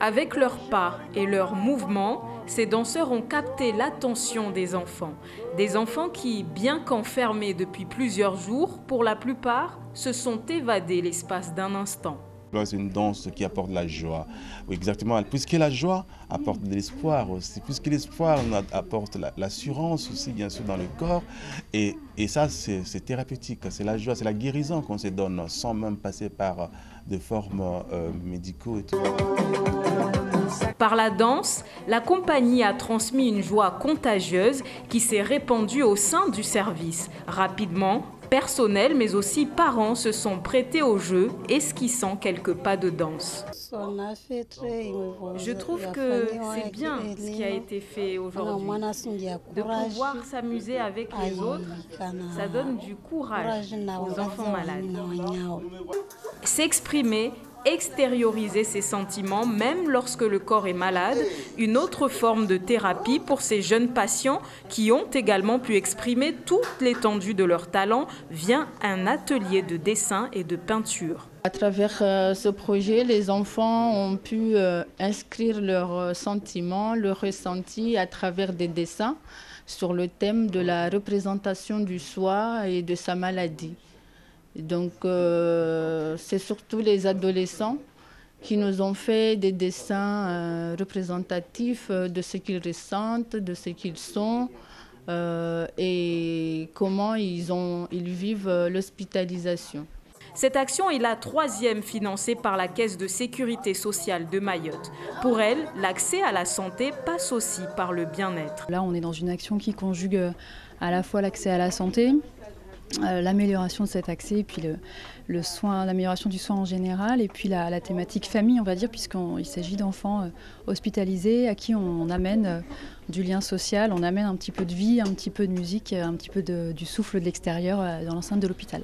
Avec leurs pas et leurs mouvements, ces danseurs ont capté l'attention des enfants. Des enfants qui, bien qu'enfermés depuis plusieurs jours, pour la plupart, se sont évadés l'espace d'un instant. C'est une danse qui apporte la joie. Oui, exactement. Puisque la joie apporte de l'espoir aussi. Puisque l'espoir apporte l'assurance aussi, bien sûr, dans le corps. Et ça, c'est thérapeutique. C'est la joie, c'est la guérison qu'on se donne sans même passer par des formes médicaux et tout. Par la danse, la compagnie a transmis une joie contagieuse qui s'est répandue au sein du service. Rapidement, personnel mais aussi parents se sont prêtés au jeu, esquissant quelques pas de danse. Je trouve que c'est bien ce qui a été fait aujourd'hui. De pouvoir s'amuser avec les autres, ça donne du courage aux enfants malades. S'exprimer, extérioriser ses sentiments, même lorsque le corps est malade, une autre forme de thérapie pour ces jeunes patients qui ont également pu exprimer toute l'étendue de leur talent via un atelier de dessin et de peinture. À travers ce projet, les enfants ont pu inscrire leurs sentiments, leurs ressentis à travers des dessins sur le thème de la représentation du soi et de sa maladie. Donc c'est surtout les adolescents qui nous ont fait des dessins représentatifs de ce qu'ils ressentent, de ce qu'ils sont et comment ils vivent l'hospitalisation. Cette action est la 3e financée par la Caisse de sécurité sociale de Mayotte. Pour elle, l'accès à la santé passe aussi par le bien-être. Là, on est dans une action qui conjugue à la fois l'accès à la santé, l'amélioration de cet accès, et puis le soin, l'amélioration du soin en général, et puis la thématique famille, on va dire, puisqu'il s'agit d'enfants hospitalisés à qui on amène du lien social, on amène un petit peu de vie, un petit peu de musique, un petit peu du souffle de l'extérieur dans l'enceinte de l'hôpital.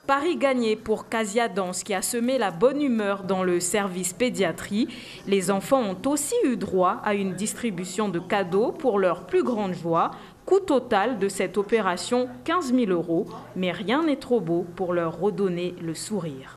Pari gagné pour Casia Danse qui a semé la bonne humeur dans le service pédiatrie. Les enfants ont aussi eu droit à une distribution de cadeaux pour leur plus grande joie. Coût total de cette opération, 15 000 €, mais rien n'est trop beau pour leur redonner le sourire.